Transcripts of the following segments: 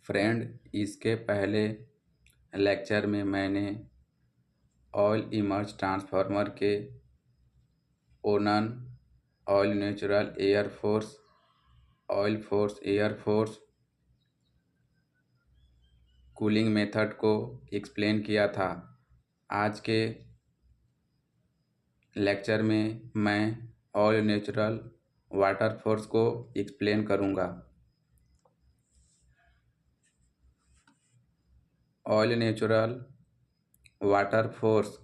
Friend, इसके पहले lecture में मैंने ऑयल इमर्ज ट्रांसफार्मर के ONAN, oil natural air force, oil force air force cooling method को एक्सप्लेन किया था। आज के लेक्चर में मैं ऑयल नेचुरल वाटर फोर्स को एक्सप्लेन करूँगा। Oil natural water force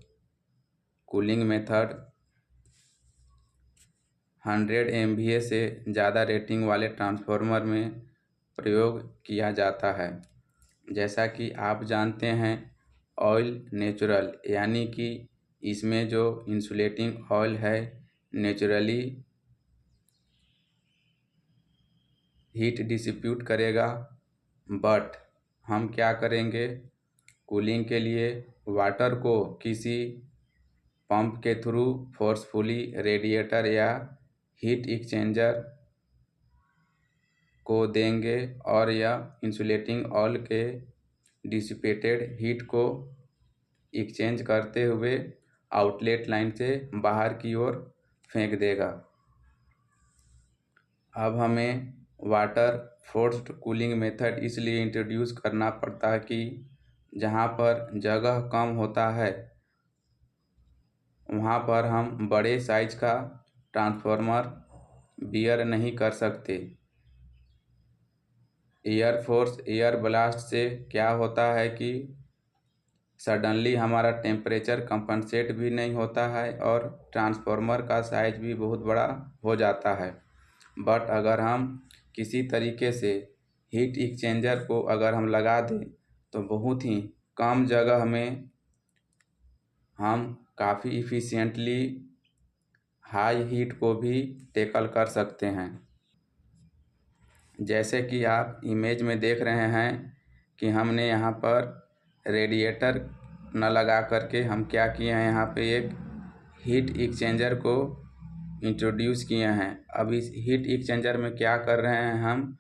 cooling method 100 MVA से ज़्यादा रेटिंग वाले ट्रांसफार्मर में प्रयोग किया जाता है। जैसा कि आप जानते हैं, ऑयल नेचुरल यानी कि इसमें जो इंसुलेटिंग ऑयल है नेचुरली हीट डिसिप्यूट करेगा, बट हम क्या करेंगे, कूलिंग के लिए वाटर को किसी पंप के थ्रू फोर्सफुली रेडिएटर या हीट एक्सचेंजर को देंगे और यह इंसुलेटिंग ऑयल के डिसिपेटेड हीट को एक्सचेंज करते हुए आउटलेट लाइन से बाहर की ओर फेंक देगा। अब हमें वाटर फोर्स्ड कूलिंग मेथड इसलिए इंट्रोड्यूस करना पड़ता है कि जहाँ पर जगह कम होता है वहाँ पर हम बड़े साइज का ट्रांसफार्मर बियर नहीं कर सकते। एयर फोर्स एयर ब्लास्ट से क्या होता है कि सडनली हमारा टेम्परेचर कंपनसेट भी नहीं होता है और ट्रांसफार्मर का साइज भी बहुत बड़ा हो जाता है। बट अगर हम किसी तरीके से हीट एक्सचेंजर को अगर हम लगा दें तो बहुत ही कम जगह में हम काफ़ी इफ़िशियंटली हाई हीट को भी टैकल कर सकते हैं। जैसे कि आप इमेज में देख रहे हैं कि हमने यहाँ पर रेडिएटर न लगा करके हम क्या किए हैं, यहाँ पे एक हीट एक्सचेंजर को इंट्रोड्यूस किए हैं। अब इस हीट एक्सचेंजर में क्या कर रहे हैं हम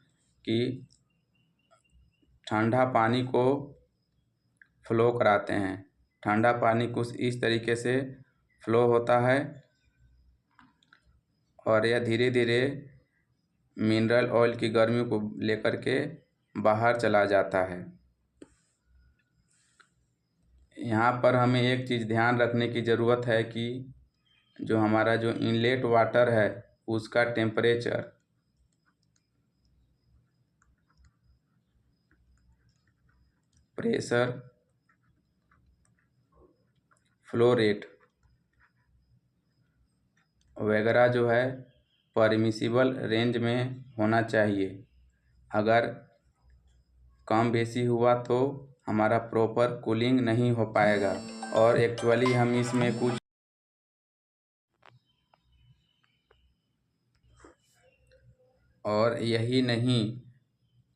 कि ठंडा पानी को फ्लो कराते हैं। ठंडा पानी कुछ इस तरीके से फ्लो होता है और यह धीरे धीरे मिनरल ऑयल की गर्मी को लेकर के बाहर चला जाता है। यहाँ पर हमें एक चीज़ ध्यान रखने की ज़रूरत है कि जो हमारा जो इनलेट वाटर है उसका टेम्परेचर प्रेशर फ्लो रेट वगैरह जो है परमिसिबल रेंज में होना चाहिए। अगर कम बेसी हुआ तो हमारा प्रॉपर कूलिंग नहीं हो पाएगा और एक्चुअली हम इसमें कुछ और यही नहीं,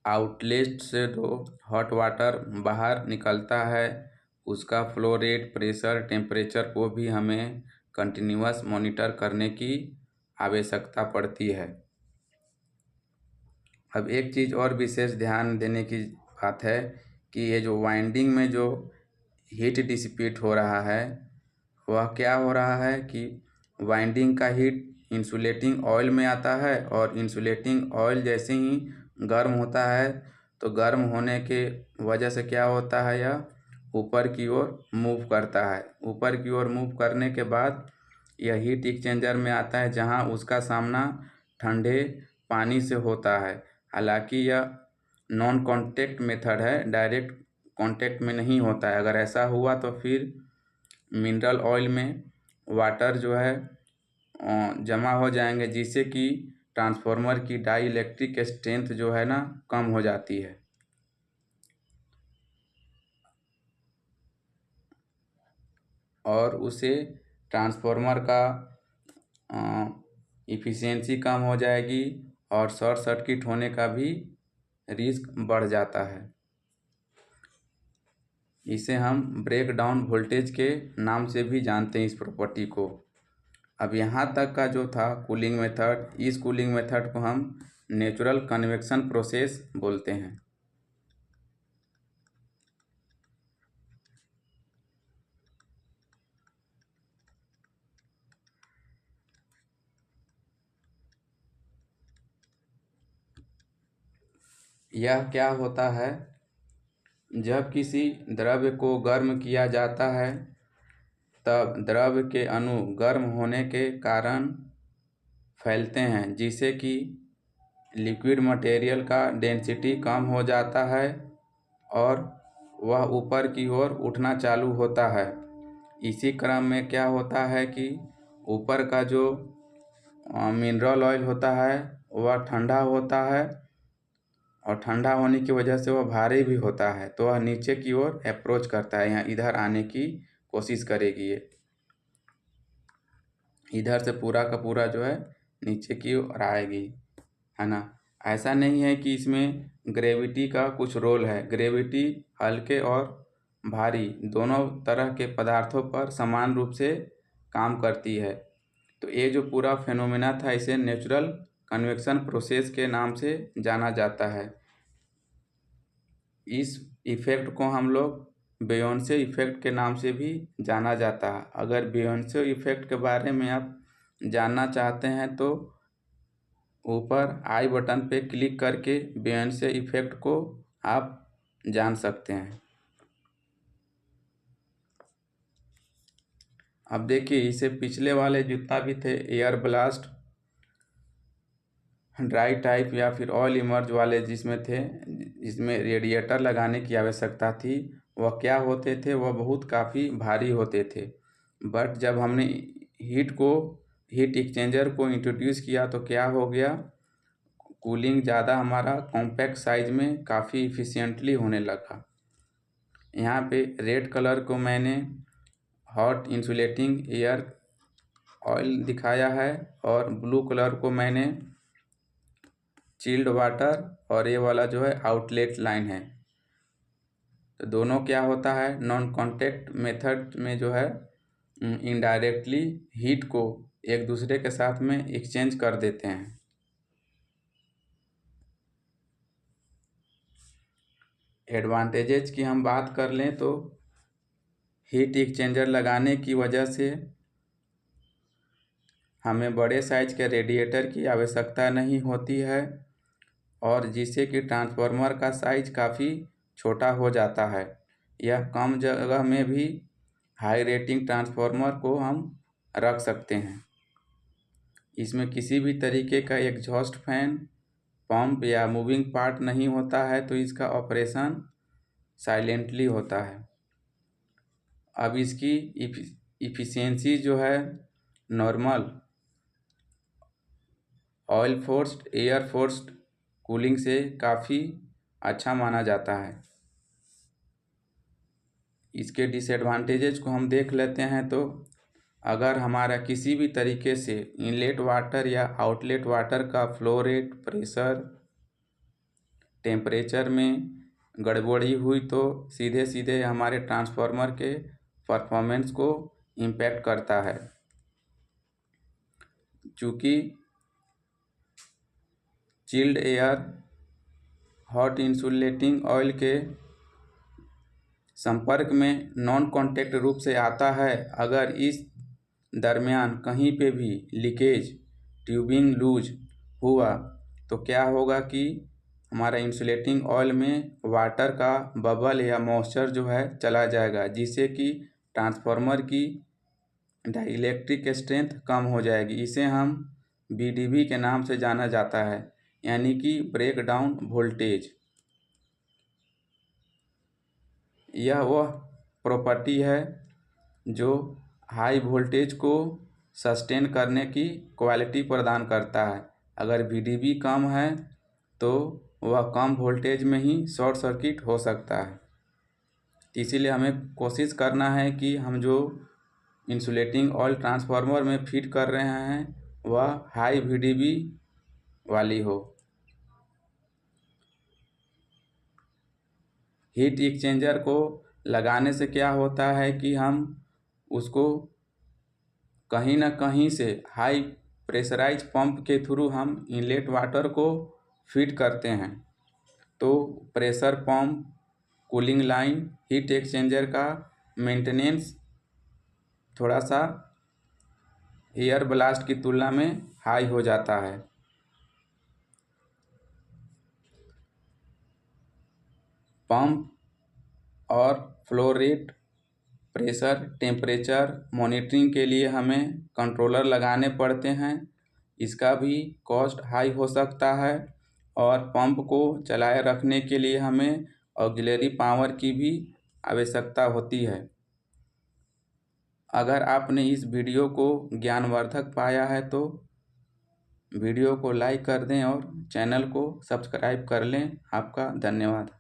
आउटलेट से जो हॉट वाटर बाहर निकलता है उसका फ्लो रेट, प्रेशर, टेम्परेचर को भी हमें कंटिन्यूअस मॉनिटर करने की आवश्यकता पड़ती है। अब एक चीज़ और विशेष ध्यान देने की बात है कि ये जो वाइंडिंग में जो हीट डिसिपेट हो रहा है वह क्या हो रहा है कि वाइंडिंग का हीट इंसुलेटिंग ऑयल में आता है और इंसुलेटिंग ऑयल जैसे ही गर्म होता है तो गर्म होने के वजह से क्या होता है, यह ऊपर की ओर मूव करता है। ऊपर की ओर मूव करने के बाद यह हीट एक्सचेंजर में आता है जहां उसका सामना ठंडे पानी से होता है। हालांकि यह नॉन कांटेक्ट मेथड है, डायरेक्ट कांटेक्ट में नहीं होता है। अगर ऐसा हुआ तो फिर मिनरल ऑयल में वाटर जो है जमा हो जाएंगे जिससे कि ट्रांसफार्मर की डाई इलेक्ट्रिक स्ट्रेंथ जो है ना कम हो जाती है और उससे ट्रांसफार्मर का इफ़िशियंसी कम हो जाएगी और शॉर्ट सर्किट होने का भी रिस्क बढ़ जाता है। इसे हम ब्रेक डाउन वोल्टेज के नाम से भी जानते हैं इस प्रॉपर्टी को। अब यहाँ तक का जो था कूलिंग मेथड, इस कूलिंग मेथड को हम नेचुरल कन्वेक्शन प्रोसेस बोलते हैं। यह क्या होता है, जब किसी द्रव्य को गर्म किया जाता है तब द्रव्य के अणु गर्म होने के कारण फैलते हैं, जिससे कि लिक्विड मटेरियल का डेंसिटी कम हो जाता है और वह ऊपर की ओर उठना चालू होता है। इसी क्रम में क्या होता है कि ऊपर का जो मिनरल ऑयल होता है वह ठंडा होता है और ठंडा होने की वजह से वह भारी भी होता है, तो वह नीचे की ओर अप्रोच करता है, यहाँ इधर आने की कोशिश करेगी ये, इधर से पूरा का पूरा जो है नीचे की ओर आएगी, है ना। ऐसा नहीं है कि इसमें ग्रेविटी का कुछ रोल है, ग्रेविटी हल्के और भारी दोनों तरह के पदार्थों पर समान रूप से काम करती है। तो ये जो पूरा फेनोमेना था इसे नेचुरल कन्वेक्शन प्रोसेस के नाम से जाना जाता है। इस इफ़ेक्ट को हम लोग बेयोंसे इफ़ेक्ट के नाम से भी जाना जाता है। अगर बेयोंसे इफ़ेक्ट के बारे में आप जानना चाहते हैं तो ऊपर आई बटन पे क्लिक करके बेयोंसे इफ़ेक्ट को आप जान सकते हैं। अब देखिए, इसे पिछले वाले जितना भी थे एयर ब्लास्ट, ड्राई टाइप या फिर ऑयल इमर्ज वाले जिसमें थे, जिसमें रेडिएटर लगाने की आवश्यकता थी, वह क्या होते थे, वह बहुत काफ़ी भारी होते थे। बट जब हमने हीट एक्सचेंजर को इंट्रोड्यूस किया तो क्या हो गया, कूलिंग ज़्यादा हमारा कॉम्पैक्ट साइज में काफ़ी इफ़िशियंटली होने लगा। यहाँ पे रेड कलर को मैंने हॉट इंसुलेटिंग एयर ऑयल दिखाया है और ब्लू कलर को मैंने चिल्ड वाटर, और ये वाला जो है आउटलेट लाइन है। तो दोनों क्या होता है, नॉन कॉन्टैक्ट मेथड में जो है इनडायरेक्टली हीट को एक दूसरे के साथ में एक्सचेंज कर देते हैं। एडवांटेजेस की हम बात कर लें तो हीट एक्सचेंजर लगाने की वजह से हमें बड़े साइज के रेडिएटर की आवश्यकता नहीं होती है और जिससे कि ट्रांसफार्मर का साइज काफ़ी छोटा हो जाता है। यह कम जगह में भी हाई रेटिंग ट्रांसफार्मर को हम रख सकते हैं। इसमें किसी भी तरीके का एग्जॉस्ट फैन, पंप या मूविंग पार्ट नहीं होता है, तो इसका ऑपरेशन साइलेंटली होता है। अब इसकी इफ़िशियंसी जो है normal oil forced air forced cooling से काफ़ी अच्छा माना जाता है। इसके डिसएडवांटेजेस को हम देख लेते हैं। तो अगर हमारा किसी भी तरीके से इनलेट वाटर या आउटलेट वाटर का फ्लो रेट, प्रेशर, टेम्परेचर में गड़बड़ी हुई तो सीधे सीधे हमारे ट्रांसफार्मर के परफॉर्मेंस को इम्पैक्ट करता है। चूँकि chilled air hot insulating oil के संपर्क में नॉन कॉन्टैक्ट रूप से आता है, अगर इस दरमियान कहीं पे भी लीकेज, ट्यूबिंग लूज हुआ तो क्या होगा कि हमारा इंसुलेटिंग ऑयल में वाटर का बबल या मॉइस्चर जो है चला जाएगा, जिससे कि ट्रांसफार्मर की डाइलेक्ट्रिक स्ट्रेंथ कम हो जाएगी। इसे हम बीडीवी के नाम से जाना जाता है, यानी कि ब्रेक डाउन वोल्टेज। यह वह प्रॉपर्टी है जो हाई वोल्टेज को सस्टेन करने की क्वालिटी प्रदान करता है। अगर VDB कम है तो वह कम वोल्टेज में ही शॉर्ट सर्किट हो सकता है। इसीलिए हमें कोशिश करना है कि हम जो इंसुलेटिंग ऑयल ट्रांसफार्मर में फिट कर रहे हैं वह हाई VDB वाली हो। हीट एक्सचेंजर को लगाने से क्या होता है कि हम उसको कहीं ना कहीं से हाई प्रेशराइज पंप के थ्रू हम इनलेट वाटर को फीड करते हैं, तो pressure pump, cooling line, heat exchanger का मेंटेनेंस थोड़ा सा एयर ब्लास्ट की तुलना में हाई हो जाता है। पंप और flow rate, pressure, temperature monitoring के लिए हमें कंट्रोलर लगाने पड़ते हैं। इसका भी कॉस्ट हाई हो सकता है और पंप को चलाए रखने के लिए हमें ऑक्सिलरी पावर की भी आवश्यकता होती है। अगर आपने इस वीडियो को ज्ञानवर्धक पाया है तो वीडियो को लाइक कर दें और चैनल को सब्सक्राइब कर लें। आपका धन्यवाद।